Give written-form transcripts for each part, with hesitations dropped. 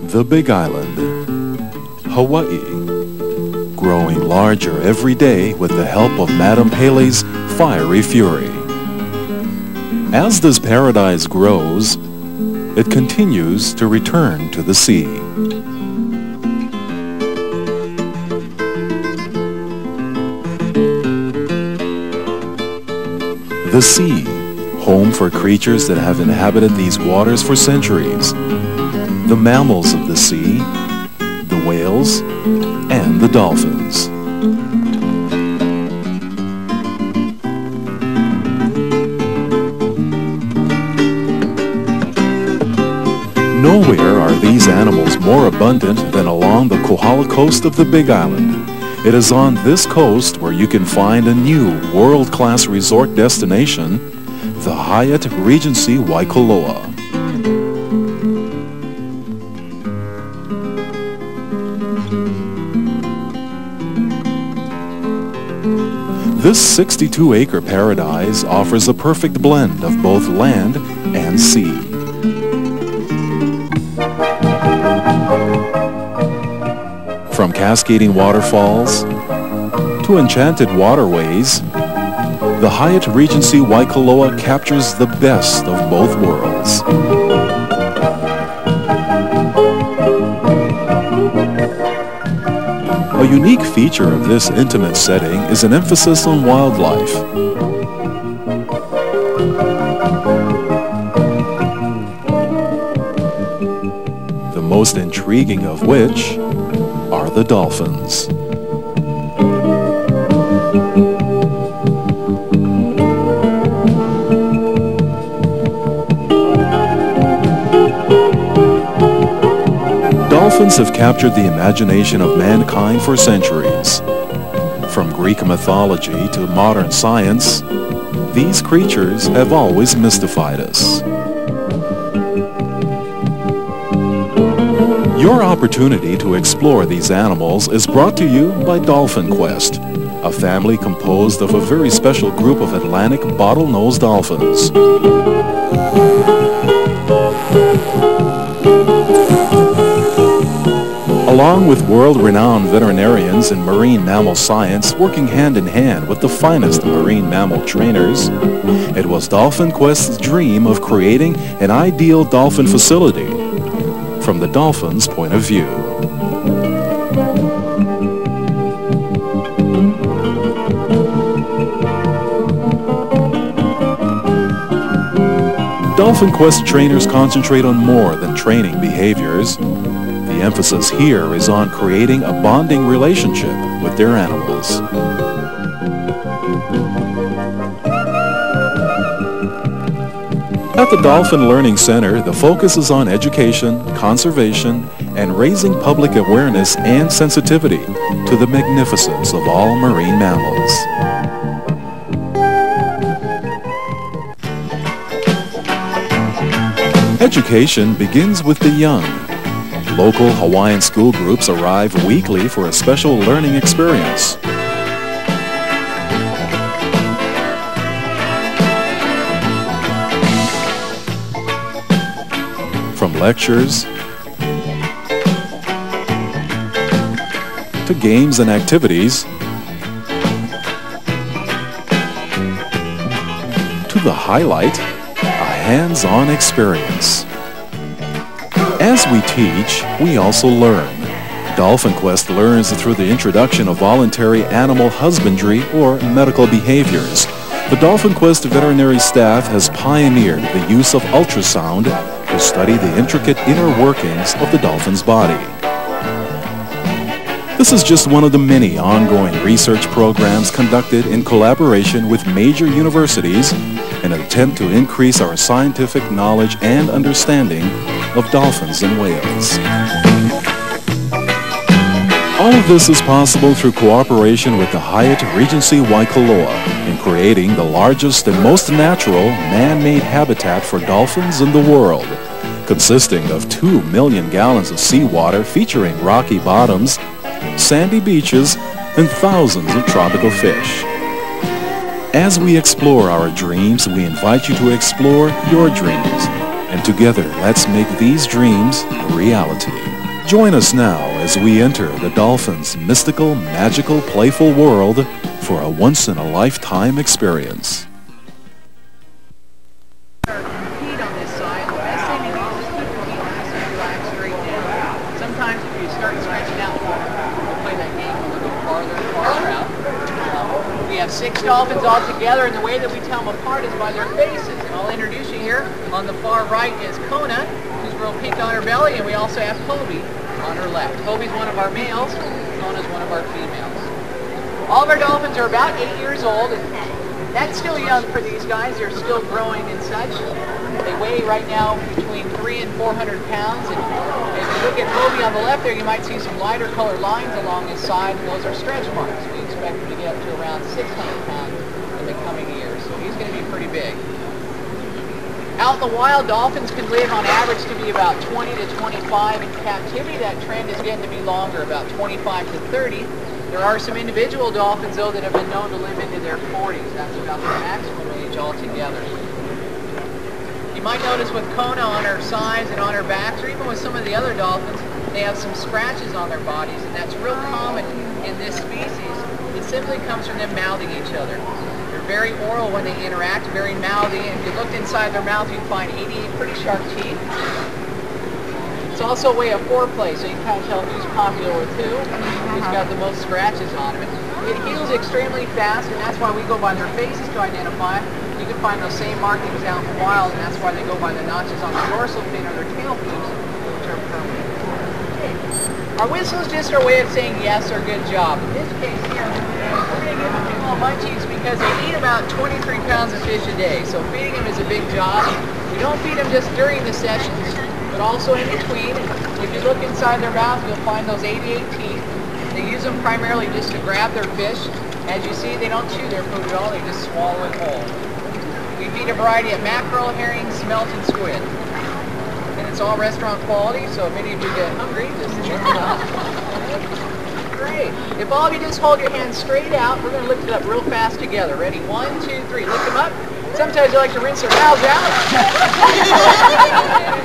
The Big Island, Hawaii, growing larger every day with the help of Madame Pele's fiery fury. As this paradise grows, it continues to return to the sea. The sea, home for creatures that have inhabited these waters for centuries. The mammals of the sea, the whales, and the dolphins. Nowhere are these animals more abundant than along the Kohala coast of the Big Island. It is on this coast where you can find a new world-class resort destination, the Hyatt Regency Waikoloa. This 62-acre paradise offers a perfect blend of both land and sea. From cascading waterfalls to enchanted waterways, the Hyatt Regency Waikoloa captures the best of both worlds. A unique feature of this intimate setting is an emphasis on wildlife. The most intriguing of which are the dolphins. Dolphins have captured the imagination of mankind for centuries. From Greek mythology to modern science, these creatures have always mystified us. Your opportunity to explore these animals is brought to you by Dolphin Quest, a family composed of a very special group of Atlantic bottlenose dolphins. Along with world-renowned veterinarians in marine mammal science working hand-in-hand with the finest marine mammal trainers, it was Dolphin Quest's dream of creating an ideal dolphin facility from the dolphin's point of view. Dolphin Quest trainers concentrate on more than training behaviors. The emphasis here is on creating a bonding relationship with their animals. At the Dolphin Learning Center, the focus is on education, conservation, and raising public awareness and sensitivity to the magnificence of all marine mammals. Education begins with the young. Local Hawaiian school groups arrive weekly for a special learning experience. From lectures to games and activities to the highlight, a hands-on experience. As we teach, we also learn. Dolphin Quest learns through the introduction of voluntary animal husbandry or medical behaviors. The Dolphin Quest veterinary staff has pioneered the use of ultrasound to study the intricate inner workings of the dolphin's body. This is just one of the many ongoing research programs conducted in collaboration with major universities in an attempt to increase our scientific knowledge and understanding of dolphins and whales. All of this is possible through cooperation with the Hyatt Regency Waikoloa in creating the largest and most natural man-made habitat for dolphins in the world, consisting of 2 million gallons of seawater featuring rocky bottoms, sandy beaches, and thousands of tropical fish. As we explore our dreams, we invite you to explore your dreams, and together let's make these dreams a reality. Join us now as we enter the Dolphin's mystical, magical, playful world for a once-in-a-lifetime experience. Sometimes if you start stretching out, we'll play that game when we go farther and farther out. We have 6 dolphins all together, and the way that we tell them apart is by their faces. And I'll introduce you here. On the far right is Kona, who's real pink on her belly, and we also have Hobie on her left. Hobie's one of our males, Kona's one of our females. All of our dolphins are about 8 years old, and that's still young for these guys. They're still growing and such. They weigh right now between 300 and 400 pounds. And if you look at Hobie on the left there, you might see some lighter colored lines along his side, and those are stretch marks. We expect him to get up to around 600 pounds in the coming years, so he's going to be pretty big. Out in the wild, dolphins can live on average to be about 20 to 25. In captivity, that trend is getting to be longer, about 25 to 30. There are some individual dolphins, though, that have been known to live into their 40s. That's about the maximum age altogether. You might notice with Kona on her sides and on her backs, or even with some of the other dolphins, they have some scratches on their bodies, and that's real common in this species. It simply comes from them mouthing each other. They're very oral when they interact, very mouthy, and if you looked inside their mouth, you'd find 88 pretty sharp teeth. It's also a way of foreplay, so you can kind of tell who's popular with who's got the most scratches on him. It heals extremely fast, and that's why we go by their faces to identify. You can find those same markings out in the wild, and that's why they go by the notches on the dorsal fin or their tail flukes, which are permanent. Our whistle is just our way of saying yes or good job. In this case here, we're going to give them 2 little munchies because they eat about 23 pounds of fish a day, so feeding them is a big job. We don't feed them just during the sessions, but also in between. If you look inside their mouth, you'll find those 88 teeth. They use them primarily just to grab their fish. As you see, they don't chew their food at all, they just swallow it whole. We feed a variety of mackerel, herring, smelt, and squid. And it's all restaurant quality, so if any of you get hungry, just check it out. Great. If all of you just hold your hands straight out, we're going to lift it up real fast together. Ready? 1, 2, 3. Lift them up. Sometimes they like to rinse their mouths out.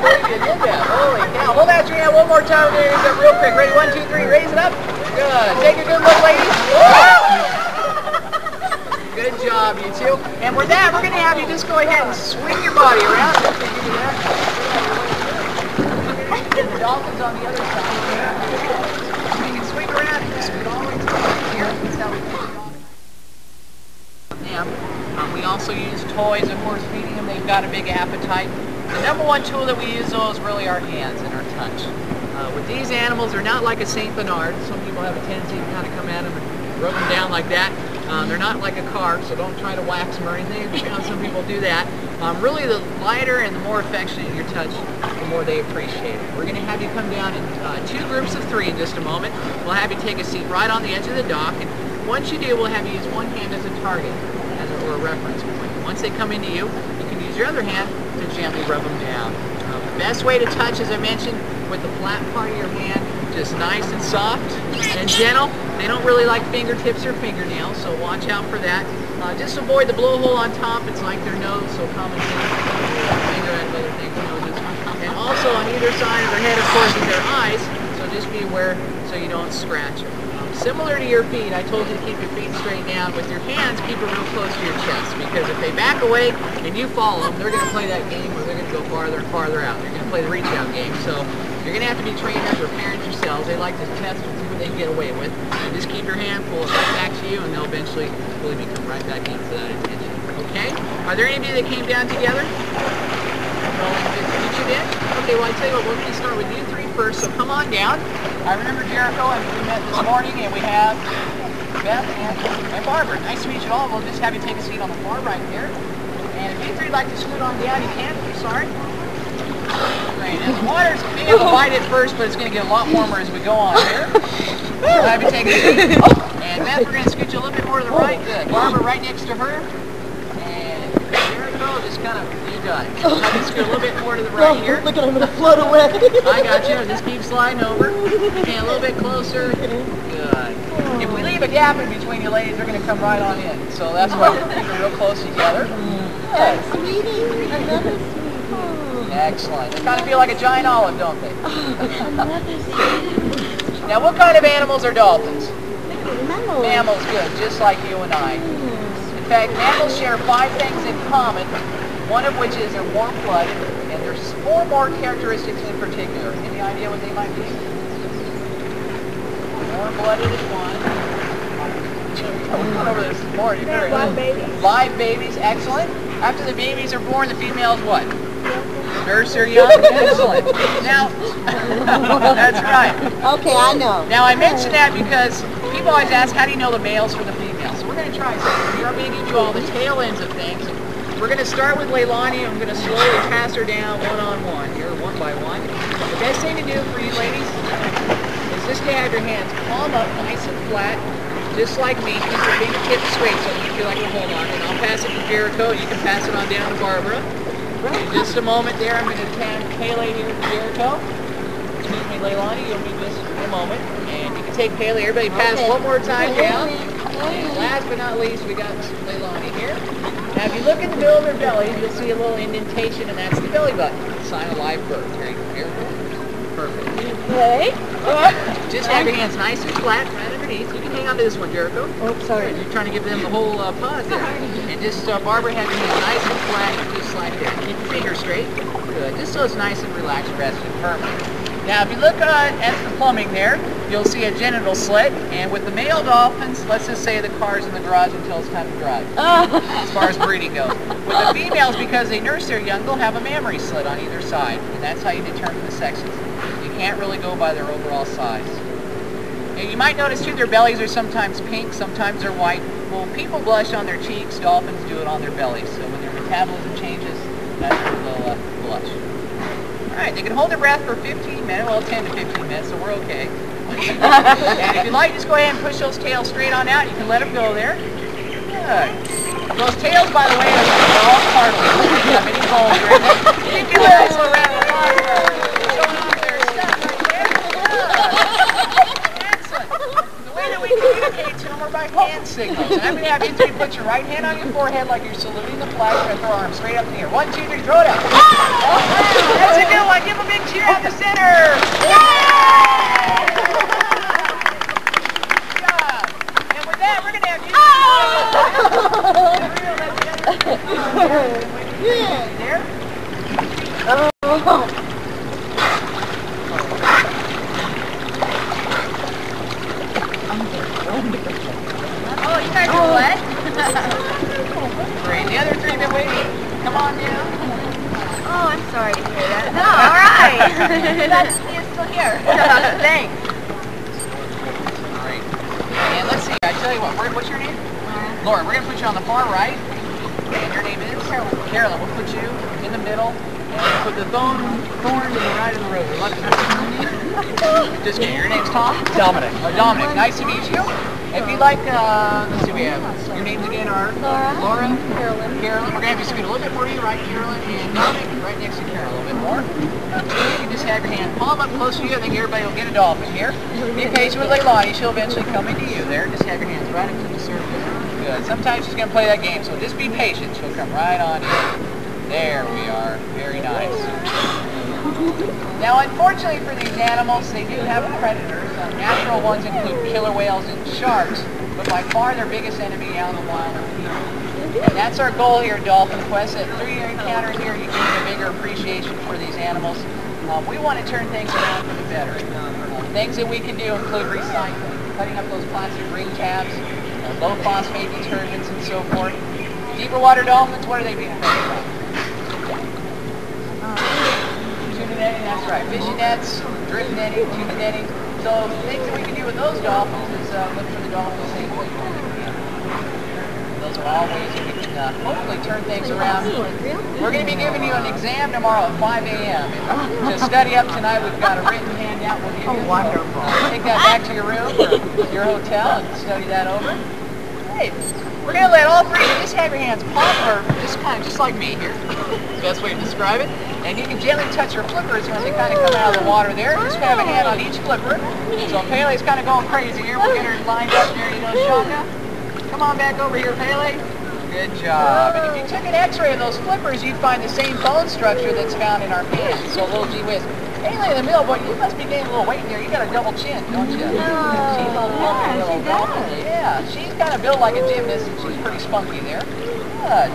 Very good. Did that. Holy cow. Hold out your hand one more time. Raise it up real quick. Ready? 1, 2, 3. Raise it up. Good. Take a good look, ladies. Good job, you two. And with that, we're going to have you just go ahead and swing your body around. And the dolphins on the other side. You can swing around and just scoot all the way to here. That's how we feed them. We also use toys, of course, feeding them. They've got a big appetite. The number one tool that we use, though, is really our hands and our touch. With these animals, they're not like a St. Bernard. Some people have a tendency to kind of come at them and rub them down like that. They're not like a car, so don't try to wax them or anything. Some people do that. Really, the lighter and the more affectionate your touch, the more they appreciate it. We're going to have you come down in 2 groups of 3 in just a moment. We'll have you take a seat right on the edge of the dock, and once you do, we'll have you use one hand as a target, as it were a reference point. Once they come into you, you can use your other hand to gently rub them down. The best way to touch, as I mentioned, with the flat part of your hand, just nice and soft and gentle. They don't really like fingertips or fingernails, so watch out for that. Just avoid the blowhole on top. It's like their nose, so common sense. Finger and other things, noses. And also on either side of their head, of course, is their eyes, so just be aware so you don't scratch them. Similar to your feet, I told you to keep your feet straight down. With your hands, keep it real close to your chest, because if they back away and you follow them, they're going to play that game where they're going to go farther and farther out. They're going to play the reach-out game, so you're going to have to be trainers or parents yourselves. They like to test and see what they can get away with. And just keep your hand, pull it right back to you, and they'll eventually really come right back into that attention. Okay? Are there any of you that came down together? Did you did? Okay, well, I tell you what, we're going to start with you 3 first, so come on down. I remember Jericho, and we met this morning, and we have Beth and Barbara. Nice to meet you all. We'll just have you take a seat on the far right here. And if you 3 would like to scoot on down, you can. I'm sorry. Great. And the water's being able to bite it first, but it's going to get a lot warmer as we go on here. Try to take a seat. And Beth, we're going to scoot you a little bit more to the right. Good. Barbara right next to her. And there we go. Just kind of, you got it. I'm going to scoot a little bit more to the right here. Look at I'm going to float away. I got you. Just keep sliding over. And a little bit closer. Good. If we leave a gap in between you ladies, they're going to come right on in. So that's why we're keeping real close together. Good. Sweetie, another sweetie. Excellent. They kind of feel like a giant olive, don't they? Another sweetie. Now, what kind of animals are dolphins? Mammals. Mammals, good, just like you and I. In fact, mammals share 5 things in common, one of which is their warm blood, and there's 4 more characteristics in particular. Any idea what they might be? Warm-blooded is one. We went over this more. Live babies. Live babies, excellent. After the babies are born, the females what? Nurse their young. Excellent. Now, that's right. Okay, I know. Now, I mention that because people always ask, how do you know the males from the females? So we're going to try something. We're going to give you all the tail ends of things. We're going to start with Leilani, and I'm going to slowly pass her down one-on-one here, one by one. The best thing to do for you ladies is just to have your hands palm up nice and flat, just like me. Keep your fingertips straight so you feel like you hold on. And I'll pass it to Jericho. You can pass it on down to Barbara. In just a moment there, I'm going to hand Pele here to Jericho. Excuse me, Leilani, you'll be just in a moment. And you can take Pele. Everybody pass one more time down. And last but not least, we got Leilani here. Now, if you look in the middle of their belly, you'll see a little indentation, and that's the belly button. Sign of live birth. There you go, Jericho. Perfect. Okay. Just have your hands nice and flat right underneath. You can hang on to this one, Jericho. Oh, sorry. You're trying to give them the whole pause there. And just, Barbara, have your hands nice and flat, just like that. Keep your fingers straight. Good. Just so it's nice and relaxed, rested. Perfect. Now, if you look at the plumbing there, you'll see a genital slit. And with the male dolphins, let's just say the car's in the garage until it's time to drive, as far as breeding goes. With the females, because they nurse their young, they'll have a mammary slit on either side. And that's how you determine the sexes. You can't really go by their overall size. And you might notice too, their bellies are sometimes pink, sometimes they're white. Well, people blush on their cheeks, dolphins do it on their bellies. So when their metabolism changes, that's when they'll blush. All right, they can hold their breath for 15 minutes, well 10 to 15 minutes, so we're okay. And if you like, just go ahead and push those tails straight on out. You can let them go there. Good. Those tails, by the way, are all cartilage. They have any bones or anything. Keep your legs around the bottom. Communicate to them or by hand signals. And I'm going to have you three put your right hand on your forehead like you're saluting the flag and throw arms straight up in the air. 1, 2, 3, throw it out. That's a good one. Give a big cheer out the center. Yay! Good job. And with that, we're going to have you there. Oh, you guys are wet? Great. The other 3 have been waiting. Come on down. Oh, I'm sorry to hear that. No, all right. That's he is still here. Thanks. Great. And let's see. I tell you what. What's your name? Laura. We're going to put you on the far right. And your name is? Carolynn. Carolynn. We'll put you in the middle. And we'll put the thorn to the right of the road. Just kidding. Your name's Tom? Dominic. Oh, Dominic. Nice to meet you. If you'd like, let's see, we have your names again are Laura, Carolynn. Carolynn. We're going to have you scoot a little bit more to your right, Carolynn, and Dominic right next to Carolynn a little bit more. You can just have your hand palm up close to you. I think everybody will get a dolphin here. Be patient with Leilani. She'll eventually come into you there. Just have your hands right up to the surface. Good. Sometimes she's going to play that game, so just be patient. She'll come right on in. There we are. Very nice. Now, unfortunately for these animals, they do have predators. Natural ones include killer whales and sharks, but by far their biggest enemy out in the wild are people. And that's our goal here at Dolphin Quest. That through your encounter here, you gain a bigger appreciation for these animals. We want to turn things around for the better. Things that we can do include recycling, cutting up those plastic ring tabs, low phosphate detergents, and so forth. Deeper water dolphins, what are they being affected by? Tuna netting, that's right. Fishing nets, drift netting, tuna netting. So things that we can do with those dolphins is look for the dolphins safely. Those are all ways that we can hopefully turn things around. We're going to be giving you an exam tomorrow at 5 a.m. To study up tonight, we've got a written handout. out. We'll give you Oh, wonderful. Take that back to your room or your hotel and study that over. Hey, we're going to let all three of you just have your hands palm or just like me here. Best way to describe it. And you can gently touch your flippers when they kind of come out of the water there. Just have a hand on each flipper. So Pele's kind of going crazy here. We'll get her lined up there. You know, Shaka. Come on back over here, Pele. Good job. And if you took an x-ray of those flippers, you'd find the same bone structure that's found in our hands. So a little gee whiz. Pele in the middle, but you must be gaining a little weight in here. You got a double chin, don't you? No. She's a little Yeah, she does. Yeah, she's kind of built like a gymnast, and she's pretty spunky there. Good.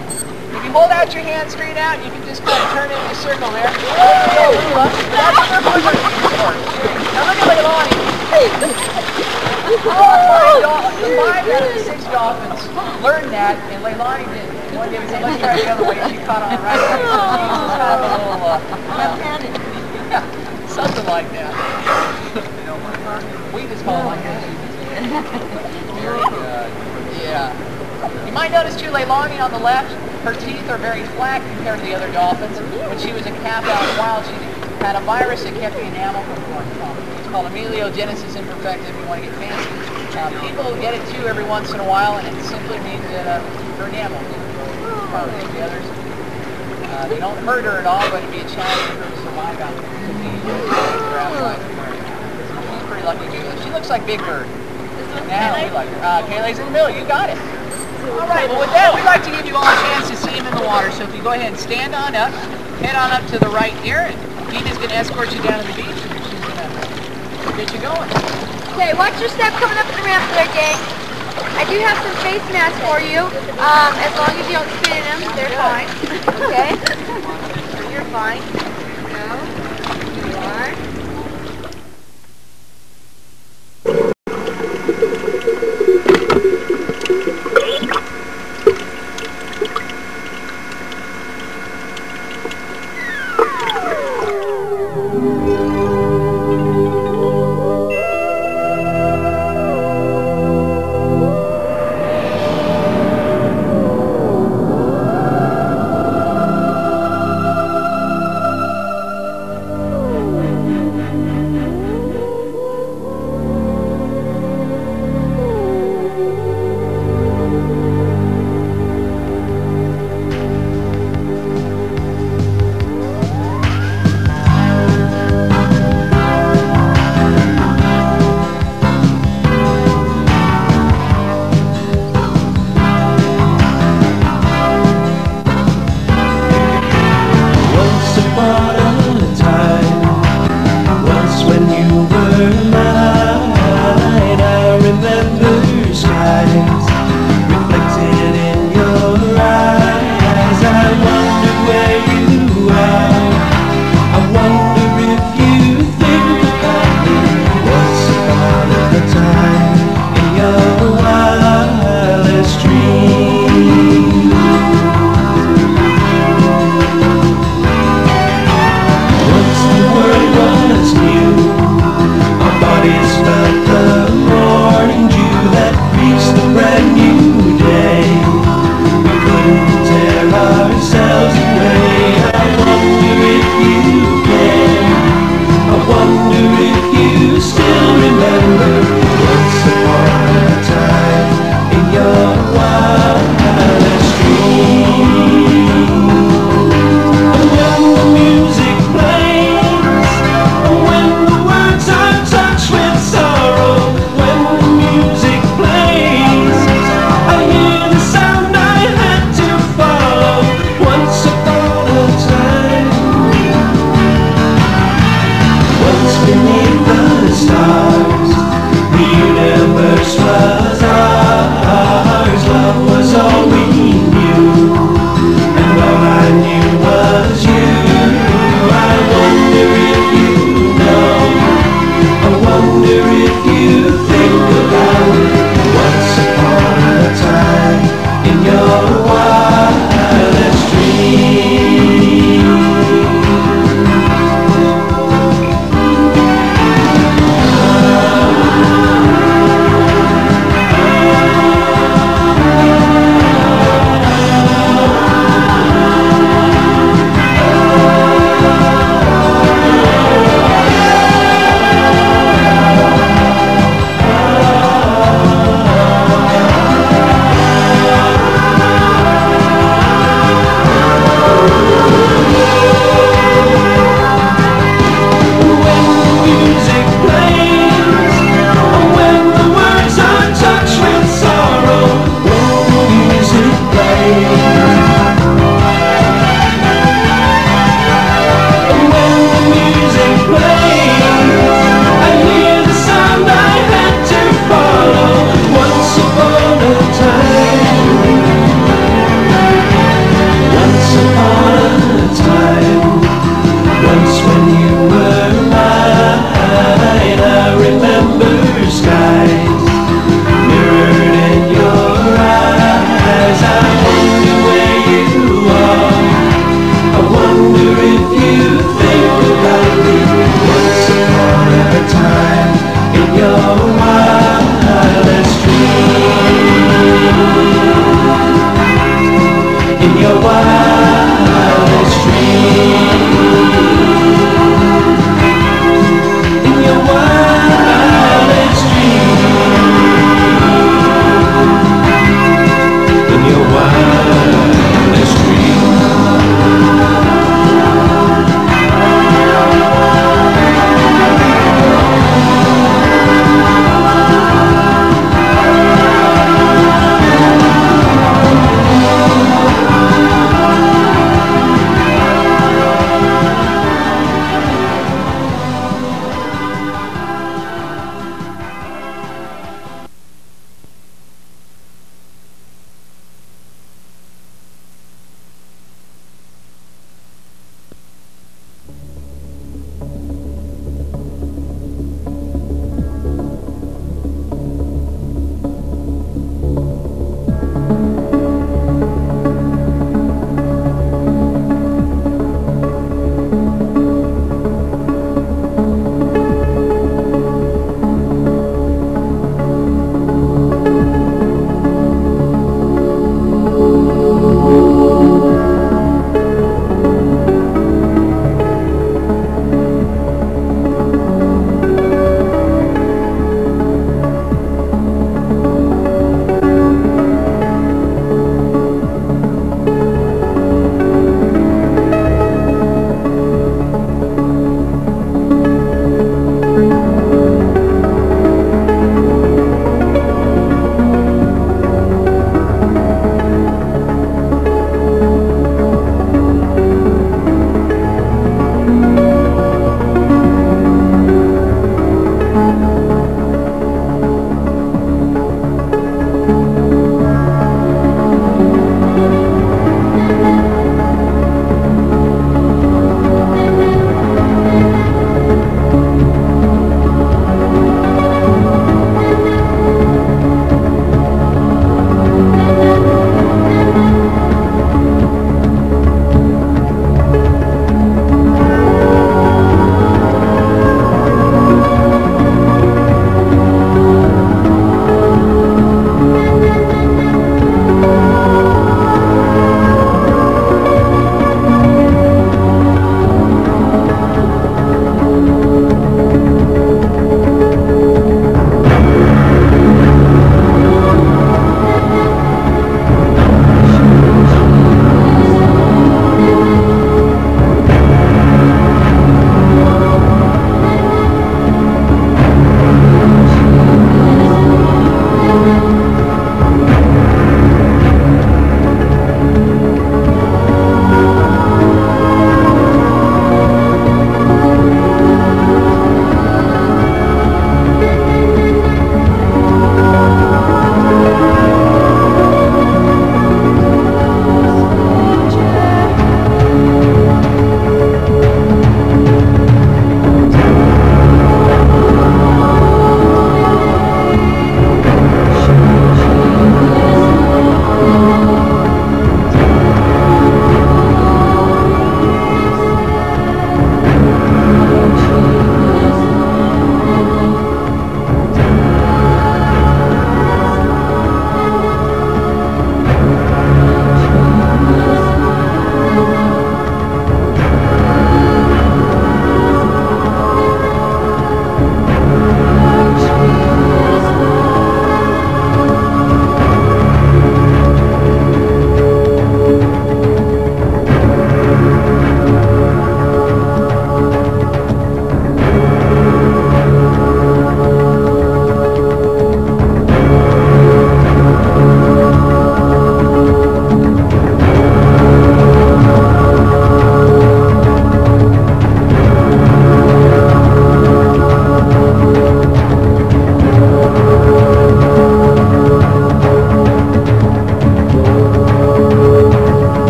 If you hold out your hand straight out, you can just kind of turn it in a circle there. That's what they're for. Now look at Leilani. The 5 out of the 6 dolphins learned that, and Leilani didn't. One day we said, let's try the other way. She caught on right away. So she was kind of a little, yeah, something like that. We just call it like that. Very good. Yeah. You might notice too, Leilani on the left, her teeth are very flat compared to the other dolphins. When she was a calf out in the wild, she had a virus that kept the enamel from growing. It's called ameliogenesis imperfecta if you want to get fancy. People get it too every once in a while, and it simply means that her enamel didn't grow probably like the others. They don't hurt her at all, but it'd be a challenge for her to survive out there. She's pretty lucky to do this. She looks like Big Bird. Now we like her. Kayleigh's in the middle. You got it. All right, well with that, we'd like to give you all a chance to see him in the water. So if you go ahead and stand on up, head on up to the right here, and Dina's going to escort you down to the beach, and she's going to get you going. Okay, watch your step coming up the ramp there, gang. I do have some face masks for you. As long as you don't spit in them, they're fine. Okay? You're fine. There you are.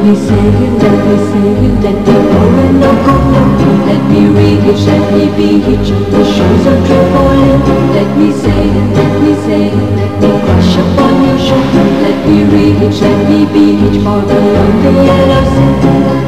me sail, let me sail, let me roll and not go low. Let me reach, let me beach on the shores of Tripoli. Let me sail, let me sail, let me crash upon your shore. Let me reach, let me beach far beyond the yellow sea.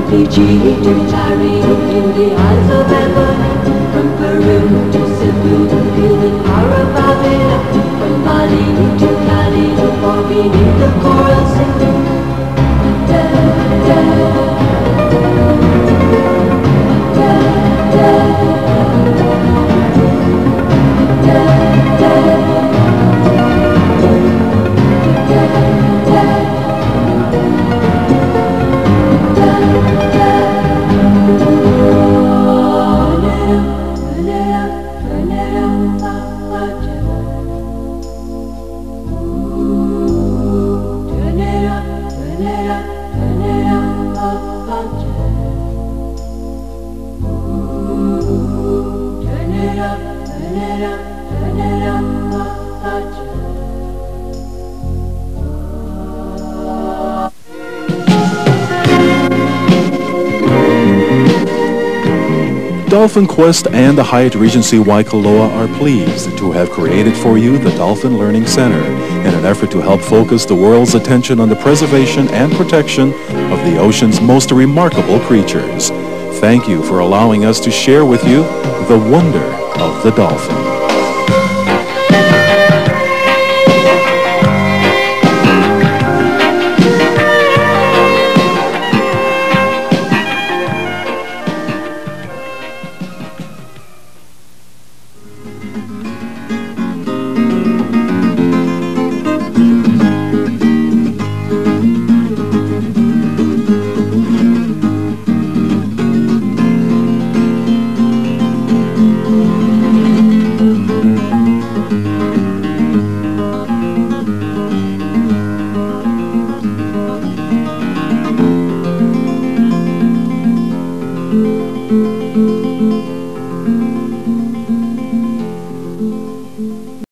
Fiji to Tari in the Isles of Ebony, from Peru to Cebu, feel the power of Babylon, from Bali to Cali, far beneath the coral sea. Dolphin Quest and the Hyatt Regency Waikoloa are pleased to have created for you the Dolphin Learning Center in an effort to help focus the world's attention on the preservation and protection of the ocean's most remarkable creatures. Thank you for allowing us to share with you the wonder of the dolphin.